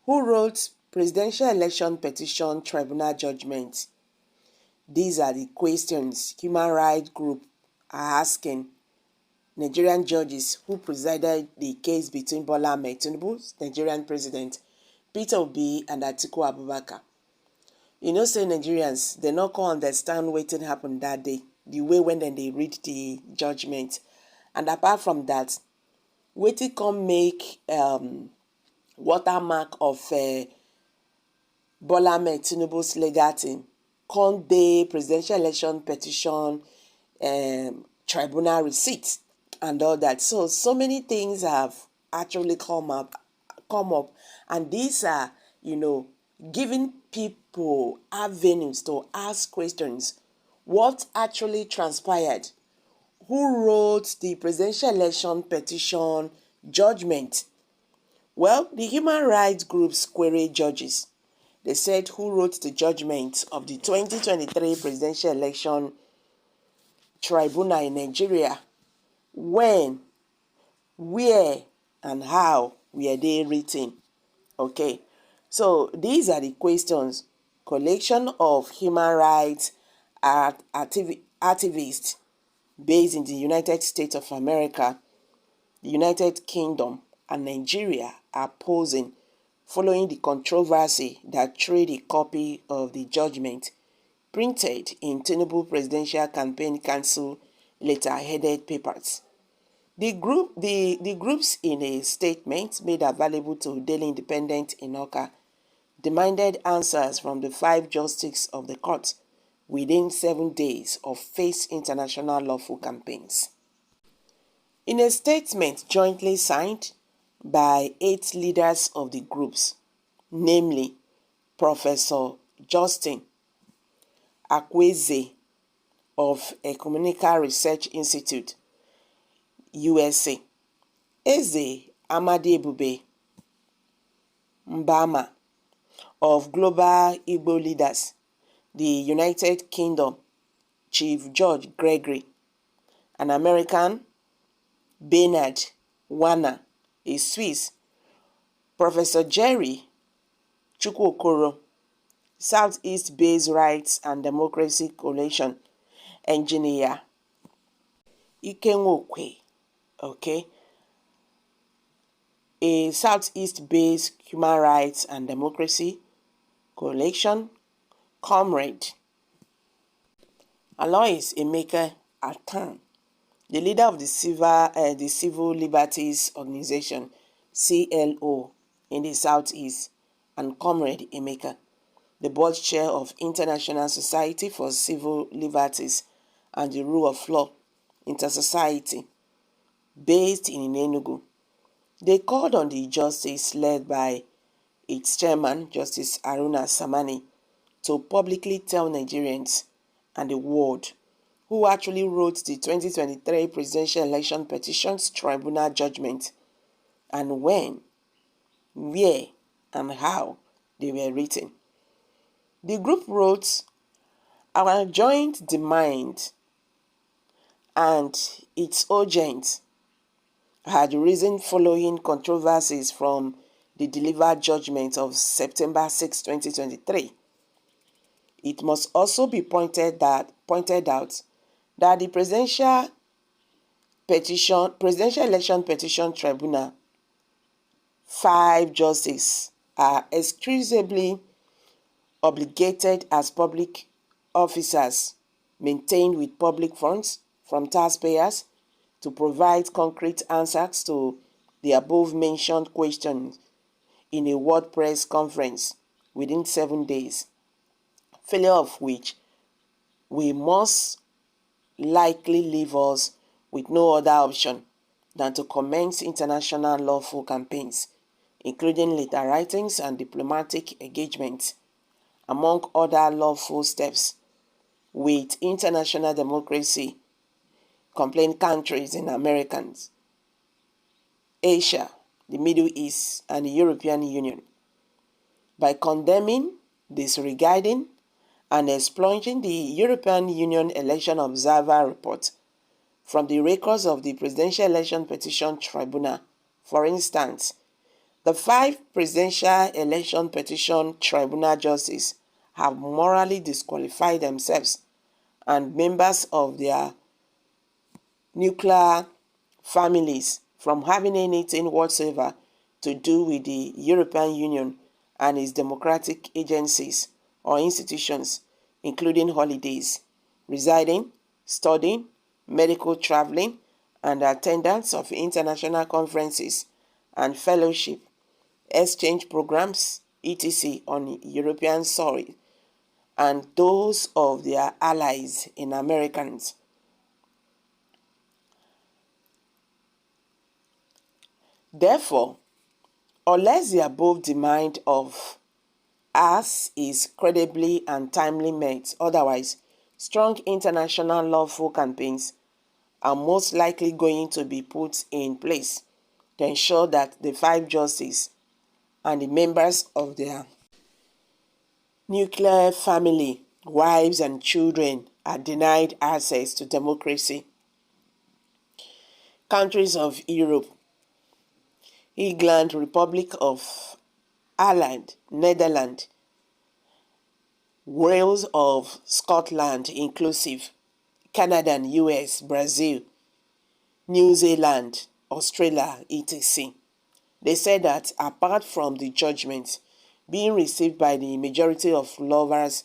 Who wrote Presidential Election Petition Tribunal Judgment? These are the questions human rights groups are asking Nigerian judges who presided the case between Bola Ahmed Tinubu, Nigerian president, Peter Obi, and Atiku Abubakar. You know, say Nigerians, they not can understand what happened that day, the way when they read the judgment. And apart from that, wetin come make watermark of Bola Ahmed Tinubu's legal team come dey presidential election petition tribunal receipt and all that. So many things have actually come up, and these are, giving people avenues to ask questions. What actually transpired? Who wrote the presidential election petition judgment? Well, the human rights groups queried judges. They said, who wrote the judgment of the 2023 presidential election tribunal in Nigeria? When, where, and how were they written? Okay, so these are the questions. Collection of human rights activists based in the United States of America, the United Kingdom, and Nigeria are posing following the controversy that trade a copy of the judgment printed in Tinubu Presidential Campaign Council letter-headed papers. The groups in a statement made available to Daily Independent in Oka demanded answers from the 5 justices of the court within 7 days of face international lawful campaigns. In a statement jointly signed by 8 leaders of the groups, namely Professor Justin Akweze of Ecumenical Research Institute, USA, Eze Amadi Ebube Mbama of Global Igbo Leaders, the United Kingdom, Chief George Gregory, an American, Bernard Warner, a Swiss, Professor Jerry Chukwuokoro, Southeast-based Rights and Democracy Coalition, Engineer Ikenwokwe, okay, a Southeast-based Human Rights and Democracy Coalition, Comrade Alois Emeka Atan, the leader of the Civil Liberties Organization, CLO, in the Southeast, and Comrade Emeka, the board chair of International Society for Civil Liberties and the Rule of Law, Inter-Society, based in Enugu. They called on the justice led by its chairman, Justice Aruna Samani, to publicly tell Nigerians and the world who actually wrote the 2023 Presidential Election Petitions Tribunal judgment, and when, where, and how they were written. The group wrote, "Our joint demand and its urgent had risen following controversies from the delivered judgment of September 6, 2023. It must also be pointed out that the Presidential Election Petition Tribunal 5 justices are excusably obligated as public officers maintained with public funds from taxpayers to provide concrete answers to the above-mentioned questions in a word press conference within 7 days, failure of which we must likely leave us with no other option than to commence international lawful campaigns, including letter writings and diplomatic engagements, among other lawful steps, with international democracy complaint countries in Americans, Asia, the Middle East, and the European Union, by condemning, disregarding, and expunging the European Union Election Observer Report from the records of the Presidential Election Petition Tribunal. For instance, The 5 presidential election petition tribunal justices have morally disqualified themselves and members of their nuclear families from having anything whatsoever to do with the European Union and its democratic agencies or institutions, including holidays, residing, studying, medical traveling, and attendance of international conferences and fellowship, exchange programs, etc. on European soil, and those of their allies in Americans. Therefore, unless the above demand of us is credibly and timely met, otherwise, strong international lawful campaigns are most likely going to be put in place to ensure that the 5 justices and the members of their nuclear family, wives and children are denied access to democracy. Countries of Europe, England, Republic of Ireland, Netherlands, Wales of Scotland inclusive, Canada and US, Brazil, New Zealand, Australia, etc. They said that apart from the judgment being received by the majority of lovers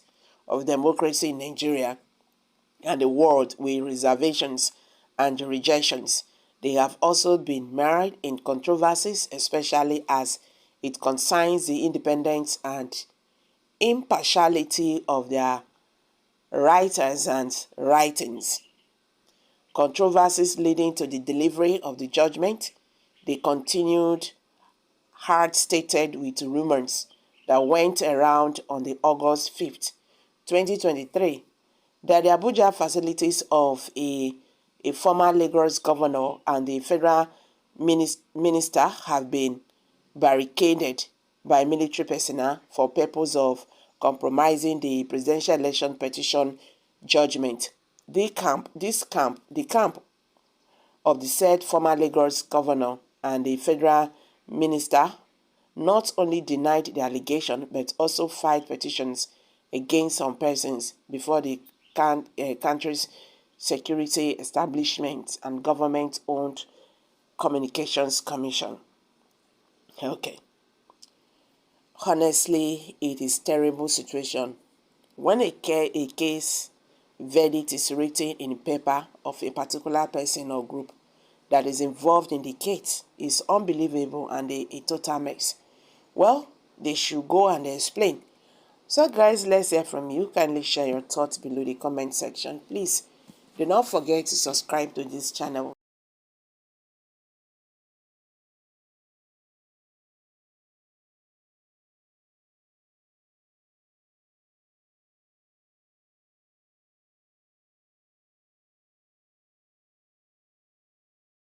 of democracy in Nigeria and the world with reservations and rejections, they have also been marred in controversies, especially as it concerns the independence and impartiality of their writers and writings. Controversies leading to the delivery of the judgment, they continued hard-stated with rumors that went around on the August 5th, 2023, that the Abuja facilities of a former Lagos governor and the federal minister have been barricaded by military personnel for purpose of compromising the presidential election petition judgment. The camp of the said former Lagos governor and the federal minister not only denied the allegation but also filed petitions against some persons before the country's security establishment and government-owned communications commission. Okay. Honestly, it is a terrible situation. When a case verdict is written in paper of a particular person or group that is involved in the case, is unbelievable and a total mess. Well, they should go and explain. So guys, let's hear from you. Kindly share your thoughts below the comment section. Please do not forget to subscribe to this channel.